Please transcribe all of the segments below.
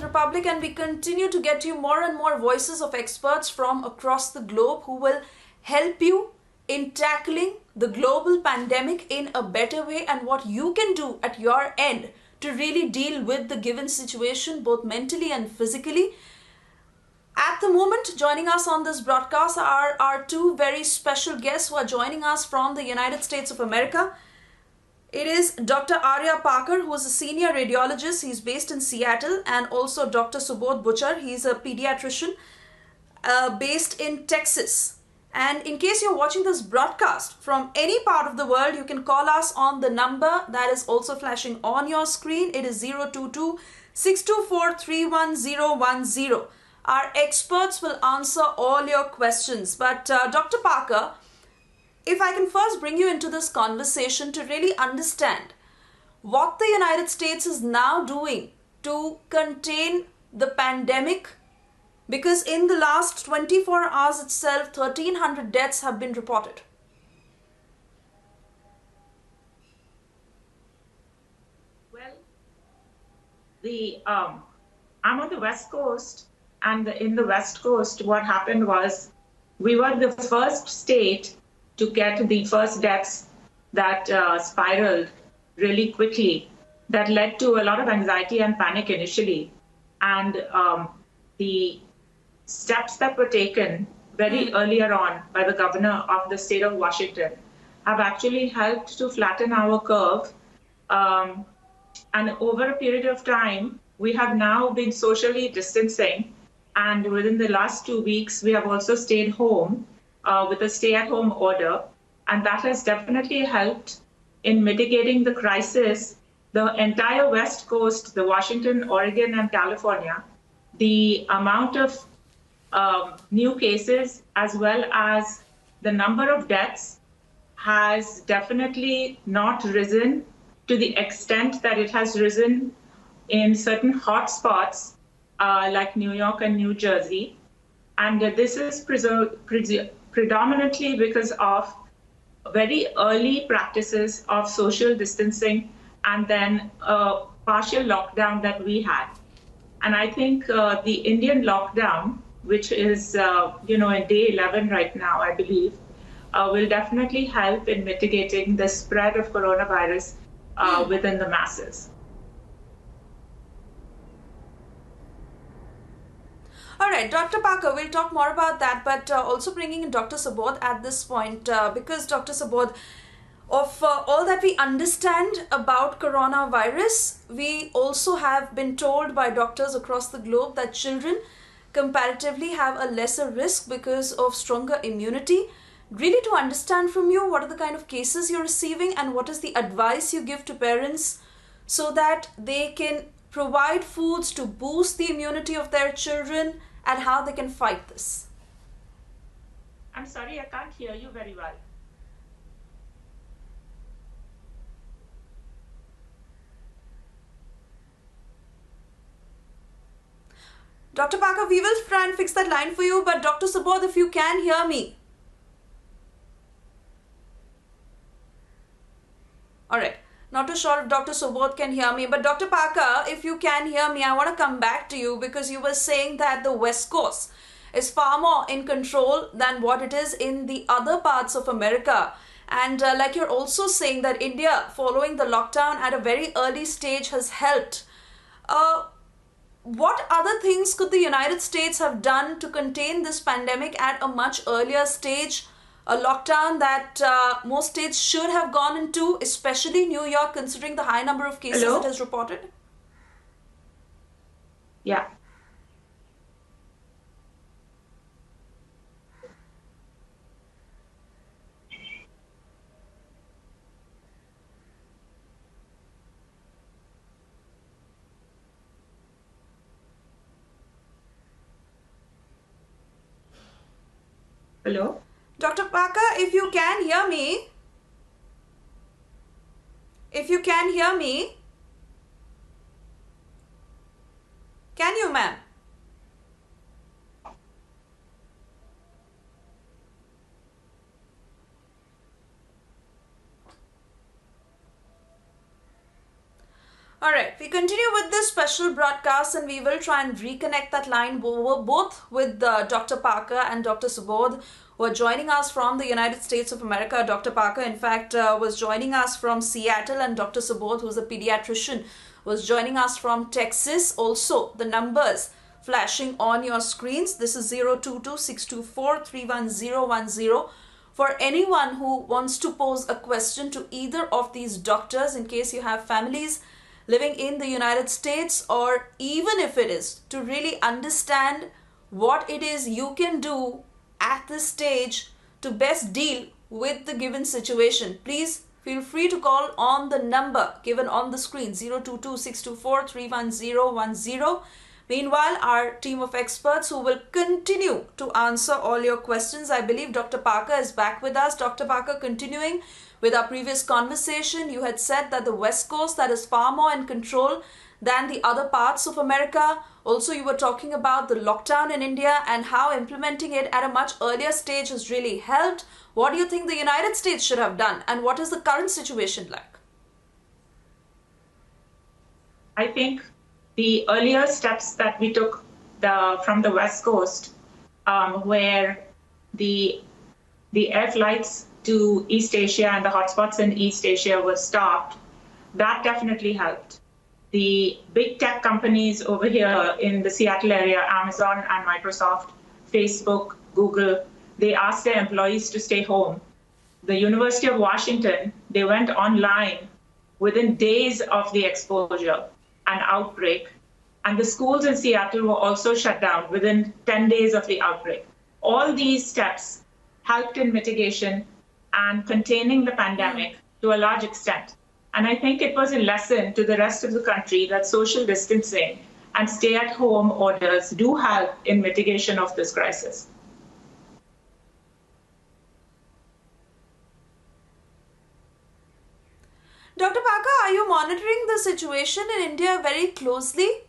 Republic, and we continue to get you more and more voices of experts from across the globe who will help you in tackling the global pandemic in a better way, and what you can do at your end to really deal with the given situation both mentally and physically. At the moment, joining us on this broadcast are our two very special guests who are joining us from the United States of America. It is Dr. Arya Parker, who is a senior radiologist. He's based in Seattle, and also Dr. Subodh Butcher. He's a pediatrician based in Texas. And in case you're watching this broadcast from any part of the world, you can call us on the number that is also flashing on your screen. It is 022-624-31010. Our experts will answer all your questions. But Dr. Parker, if I can first bring you into this conversation to really understand what the United States is now doing to contain the pandemic, because in the last 24 hours itself, 1,300 deaths have been reported. Well, I'm on the West Coast, and in the West Coast, what happened was we were the first state to get the first deaths that spiraled really quickly. That led to a lot of anxiety and panic initially. And the steps that were taken very earlier on by the governor of the state of Washington have actually helped to flatten our curve. And over a period of time, we have now been socially distancing. And within the last 2 weeks, we have also stayed home with a stay-at-home order, and that has definitely helped in mitigating the crisis. The entire West Coast, the Washington, Oregon, and California, the amount of new cases as well as the number of deaths has definitely not risen to the extent that it has risen in certain hot spots like New York and New Jersey. And this is predominantly because of very early practices of social distancing and then a partial lockdown that we had. And I think the Indian lockdown, which is in day 11 right now, I believe, will definitely help in mitigating the spread of coronavirus within the masses. All right, Dr. Parker, we'll talk more about that, but also bringing in Dr. Subodh at this point, because Dr. Subodh, of all that we understand about coronavirus, we also have been told by doctors across the globe that children comparatively have a lesser risk because of stronger immunity. Really, to understand from you, what are the kind of cases you're receiving and what is the advice you give to parents so that they can provide foods to boost the immunity of their children and how they can fight this? I'm sorry, I can't hear you very well. Dr. Parker, we will try and fix that line for you, but Dr. Subodh, if you can hear me. All right. Not too sure if Dr. Subodh can hear me, but Dr. Parker, if you can hear me, I want to come back to you because you were saying that the West Coast is far more in control than what it is in the other parts of America. And like you're also saying that India, following the lockdown at a very early stage, has helped. What other things could the United States have done to contain this pandemic at a much earlier stage? A lockdown that most states should have gone into, especially New York, considering the high number of cases it has reported? Yeah. Hello? Dr. Parker, if you can hear me, can you, ma'am? All right, we continue with this special broadcast and we will try and reconnect that line both with Dr. Parker and Dr. Subodh, who are joining us from the United States of America. Dr. Parker, in fact, was joining us from Seattle, and Dr. Subodh, who's a pediatrician, was joining us from Texas. Also, the numbers flashing on your screens. This is 022-624-31010. For anyone who wants to pose a question to either of these doctors, in case you have families living in the United States, or even if it is to really understand what it is you can do at this stage to best deal with the given situation, please feel free to call on the number given on the screen, 022-624-31010. Meanwhile, our team of experts who will continue to answer all your questions. I believe Dr. Parker is back with us. Dr. Parker, continuing with our previous conversation, you had said that the West Coast, that is far more in control than the other parts of America. Also, you were talking about the lockdown in India and how implementing it at a much earlier stage has really helped. What do you think the United States should have done, and what is the current situation like? I think the earlier steps that we took from the West Coast, where the air flights to East Asia and the hotspots in East Asia were stopped, that definitely helped. The big tech companies over here in the Seattle area, Amazon and Microsoft, Facebook, Google, they asked their employees to stay home. The University of Washington, they went online within days of the exposure and outbreak. And the schools in Seattle were also shut down within 10 days of the outbreak. All these steps helped in mitigation and containing the pandemic to a large extent. And I think it was a lesson to the rest of the country that social distancing and stay-at-home orders do help in mitigation of this crisis. Dr. Parker, are you monitoring the situation in India very closely,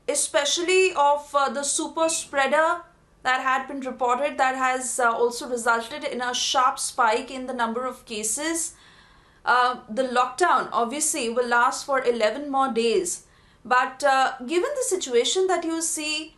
especially of the super spreader that had been reported, that has also resulted in a sharp spike in the number of cases? The lockdown obviously will last for 11 more days. But given the situation that you see,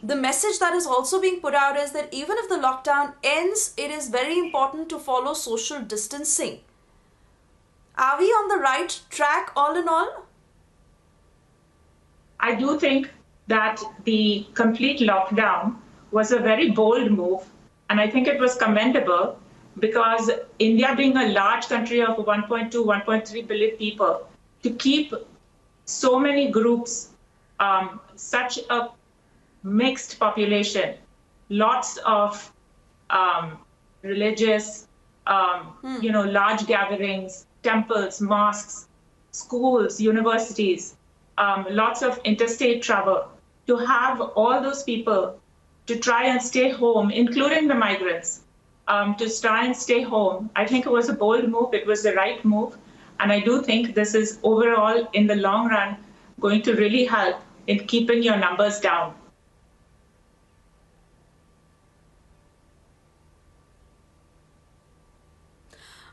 the message that is also being put out is that even if the lockdown ends, it is very important to follow social distancing. Are we on the right track all in all? I do think that the complete lockdown was a very bold move, and I think it was commendable because India, being a large country of 1.2, 1.3 billion people, to keep so many groups, such a mixed population, lots of religious, large gatherings, temples, mosques, schools, universities, lots of interstate travel, to have all those people to try and stay home, including the migrants, to try and stay home. I think it was a bold move. It was the right move. And I do think this is overall, in the long run, going to really help in keeping your numbers down.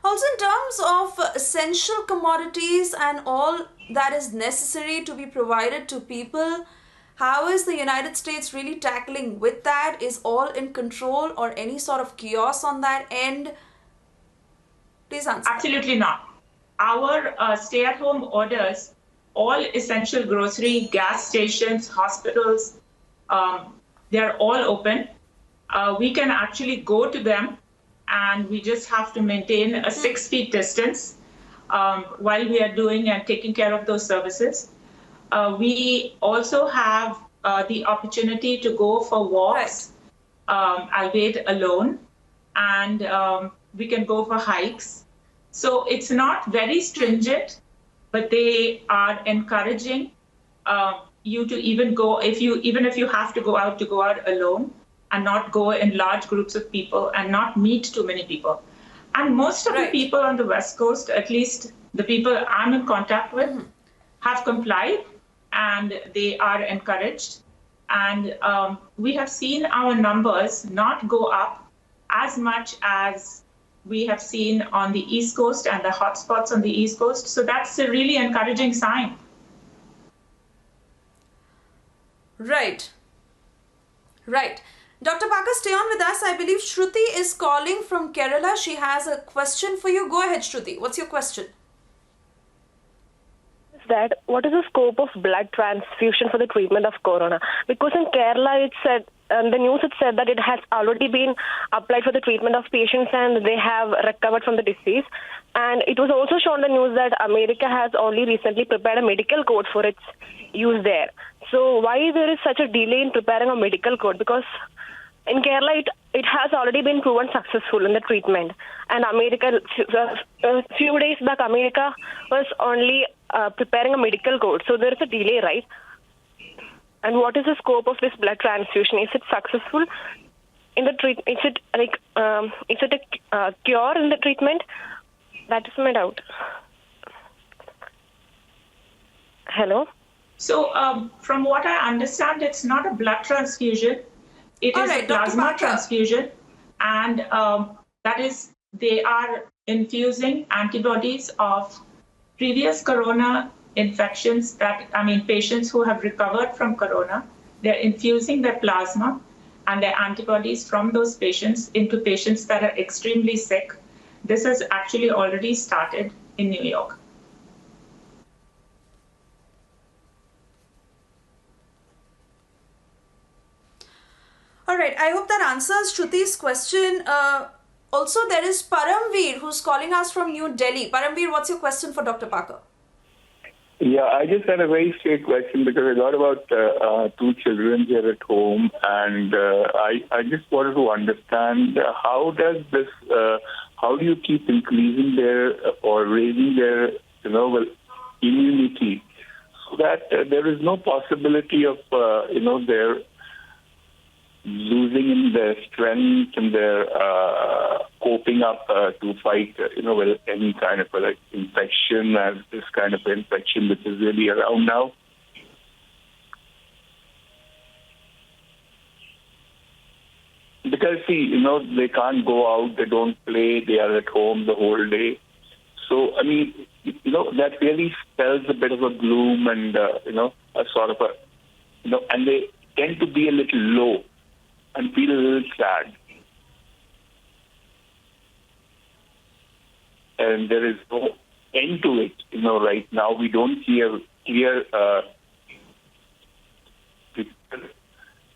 Also, in terms of essential commodities and all that is necessary to be provided to people, how is the United States really tackling with that? Is all in control or any sort of chaos on that end? Please answer. Absolutely not. Our stay-at-home orders, all essential grocery, gas stations, hospitals, they're all open. We can actually go to them, and we just have to maintain a 6 feet distance while we are doing and taking care of those services. We also have the opportunity to go for walks, albeit alone, and we can go for hikes. So it's not very stringent, but they are encouraging you to even go, even if you have to go out alone, and not go in large groups of people and not meet too many people. And most of the people on the West Coast, at least the people I'm in contact with, have complied, and they are encouraged. And we have seen our numbers not go up as much as we have seen on the East Coast and the hotspots on the East Coast. So that's a really encouraging sign. Right. Right. Dr. Parker, stay on with us. I believe Shruti is calling from Kerala. She has a question for you. Go ahead, Shruti. What's your question? That what is the scope of blood transfusion for the treatment of corona? Because in Kerala, it said the news it said that it has already been applied for the treatment of patients and they have recovered from the disease. And it was also shown in the news that America has only recently prepared a medical code for its use there. So why there is such a delay in preparing a medical code? Because in Kerala, it has already been proven successful in the treatment. And America, a few days back, America was only preparing a medical code. So there is a delay, right? And what is the scope of this blood transfusion? Is it successful in the treatment? Is it a cure in the treatment? That is my doubt. Hello? So from what I understand, it's not a blood transfusion. It is a plasma transfusion. And that is, they are infusing antibodies of previous corona infections patients who have recovered from corona. They're infusing their plasma and their antibodies from those patients into patients that are extremely sick. This has actually already started in New York. All right. I hope that answers Shruti's question. Also, there is Paramveer who's calling us from New Delhi. Paramveer, what's your question for Dr. Parker? Yeah, I just had a very straight question because I got about 2 children here at home, and I just wanted to understand how do you keep increasing their or raising their immunity so that there is no possibility of their losing in their strength and their coping up to fight, with any kind of infection, as this kind of infection which is really around now. Because, see, they can't go out, they don't play, they are at home the whole day. So, I mean, that really spells a bit of a gloom and, a sort of and they tend to be a little low and feel a little sad. And there is no end to it, right now. We don't see a clear picture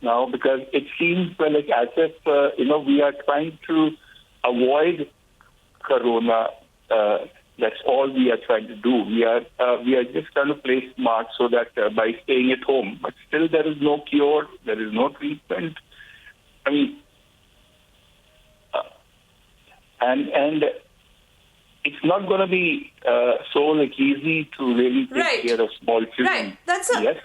now because it seems as if, we are trying to avoid corona. That's all we are trying to do. We are just trying to play smart so that by staying at home. But still there is no cure, there is no treatment. I mean, and it's not going to be so easy to really take care of small children. Right.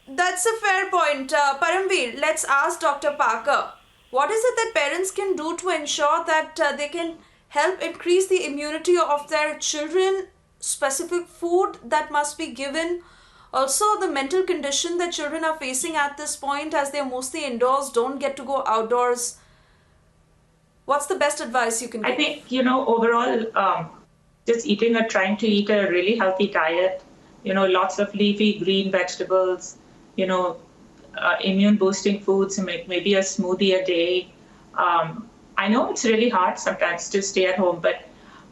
That's a fair point. Paramveer, let's ask Dr. Parker. What is it that parents can do to ensure that they can help increase the immunity of their children? Specific food that must be given? Also, the mental condition that children are facing at this point as they're mostly indoors, don't get to go outdoors. What's the best advice you can give? I think, overall, just trying to eat a really healthy diet, lots of leafy green vegetables, immune boosting foods, maybe a smoothie a day. I know it's really hard sometimes to stay at home, but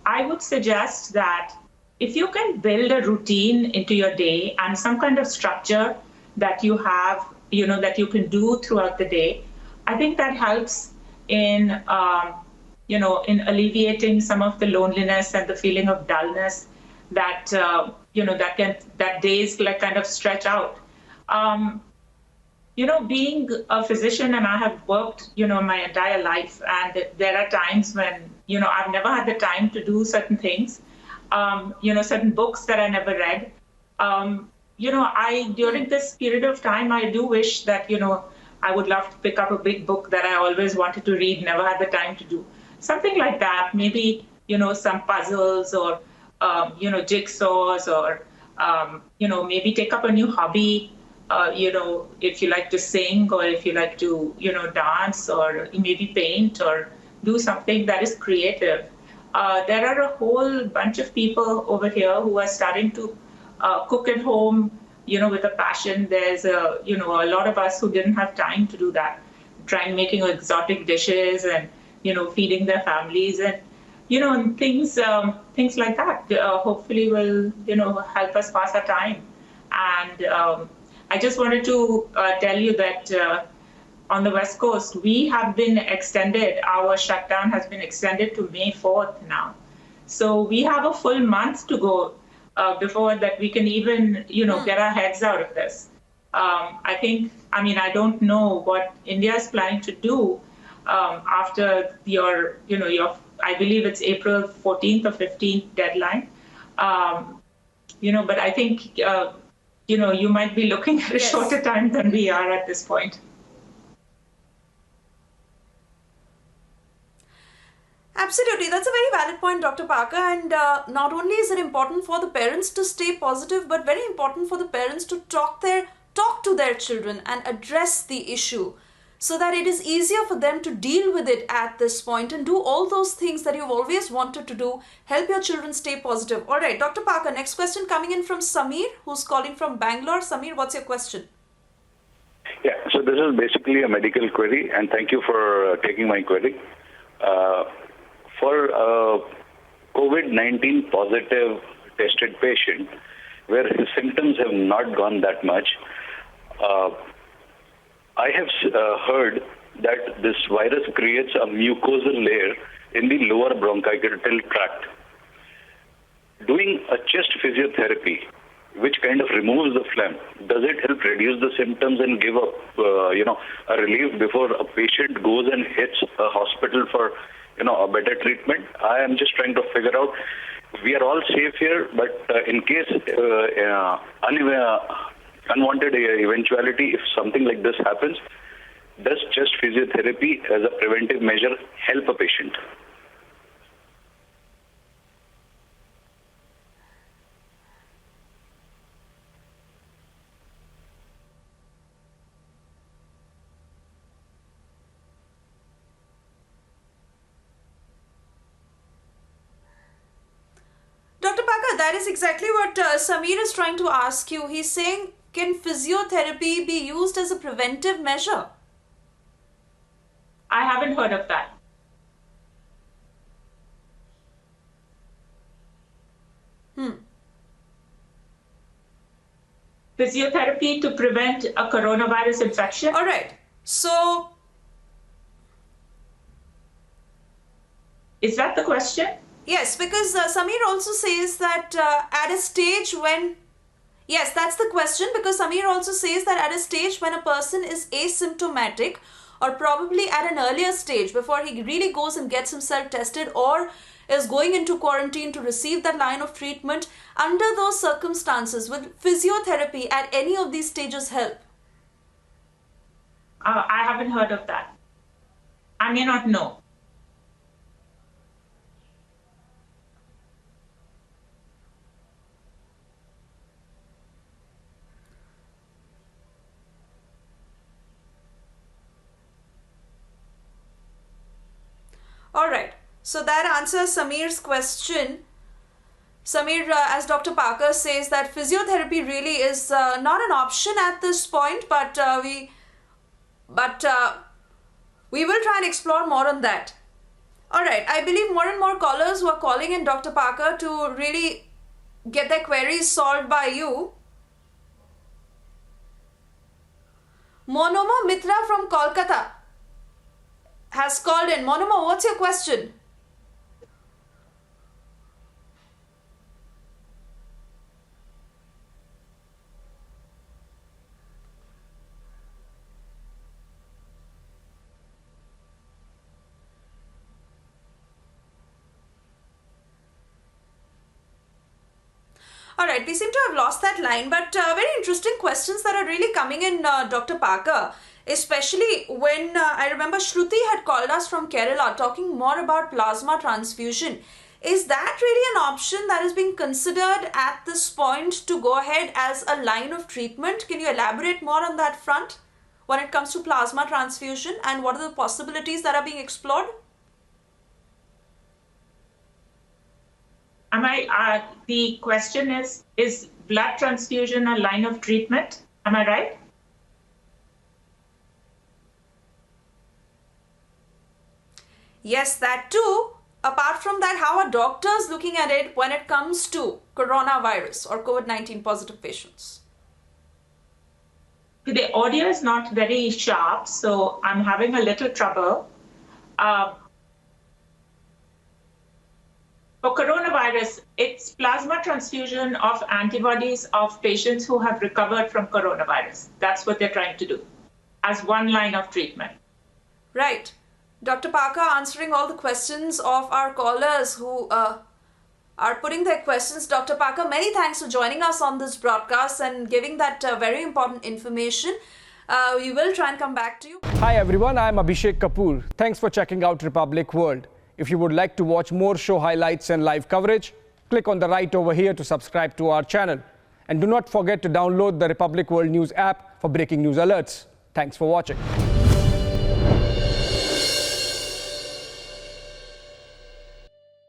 I would suggest that if you can build a routine into your day and some kind of structure that you have, that you can do throughout the day, I think that helps in, in alleviating some of the loneliness and the feeling of dullness that, that days kind of stretch out. Being a physician, and I have worked, my entire life, and there are times when, I've never had the time to do certain things. Certain books that I never read. During this period of time, I do wish that, I would love to pick up a big book that I always wanted to read, never had the time to do. Something like that, maybe, some puzzles or, jigsaws or, maybe take up a new hobby, if you like to sing or if you like to, dance or maybe paint or do something that is creative. There are a whole bunch of people over here who are starting to cook at home, with a passion. There's a lot of us who didn't have time to do that, trying making exotic dishes and, feeding their families and things like that. Hopefully will, help us pass our time. And I just wanted to tell you that on the West Coast, we have been extended. Our shutdown has been extended to May 4th now. So we have a full month to go before that we can even, get our heads out of this. I don't know what India is planning to do after your, I believe it's April 14th or 15th deadline. But I think, you might be looking at a shorter time than we are at this point. Absolutely. That's a very valid point, Dr. Parker. And not only is it important for the parents to stay positive, but very important for the parents to talk to their children and address the issue so that it is easier for them to deal with it at this point and do all those things that you've always wanted to do. Help your children stay positive. All right, Dr. Parker, next question coming in from Samir, who's calling from Bangalore. Samir, what's your question? Yeah, so this is basically a medical query, and thank you for taking my query. For a COVID-19 positive tested patient, where his symptoms have not gone that much, I have heard that this virus creates a mucosal layer in the lower bronchial tract. Doing a chest physiotherapy, which kind of removes the phlegm, does it help reduce the symptoms and give a relief before a patient goes and hits a hospital for a better treatment? I am just trying to figure out, we are all safe here, but in case unwanted eventuality, if something like this happens, does just physiotherapy as a preventive measure help a patient? Dr. Parker, that is exactly what Samir is trying to ask you. He's saying, can physiotherapy be used as a preventive measure? I haven't heard of that. Physiotherapy to prevent a coronavirus infection? All right. So, is that the question? yes, because Samir also says that at a stage when... Yes, that's the question, because Samir also says that at a stage when a person is asymptomatic, or probably at an earlier stage before he really goes and gets himself tested or is going into quarantine to receive that line of treatment, under those circumstances, will physiotherapy at any of these stages help? I haven't heard of that. I may not know. All right. So that answers Samir's question. Samir, as Dr. Parker says, that physiotherapy really is not an option at this point, but we will try and explore more on that. All right. I believe more and more callers who are calling in, Dr. Parker, to really get their queries solved by you. Monomo Mitra from Kolkata has called in. Monomo, what's your question? All right, we seem to have lost that line, but very interesting questions that are really coming in, Dr. Parker, especially when I remember Shruti had called us from Kerala talking more about plasma transfusion. Is that really an option that is being considered at this point to go ahead as a line of treatment? Can you elaborate more on that front when it comes to plasma transfusion, and what are the possibilities that are being explored? The question is blood transfusion a line of treatment? Am I right? Yes, that too. Apart from that, how are doctors looking at it when it comes to coronavirus or COVID-19 positive patients? The audio is not very sharp, so I'm having a little trouble. For coronavirus, it's plasma transfusion of antibodies of patients who have recovered from coronavirus. That's what they're trying to do as one line of treatment. Right. Dr. Parker answering all the questions of our callers who are putting their questions. Dr. Parker, many thanks for joining us on this broadcast and giving that very important information. We will try and come back to you. Hi everyone, I am Abhishek Kapoor. Thanks for checking out Republic World. If you would like to watch more show highlights and live coverage, click on the right over here to subscribe to our channel. And do not forget to download the Republic World News app for breaking news alerts. Thanks for watching.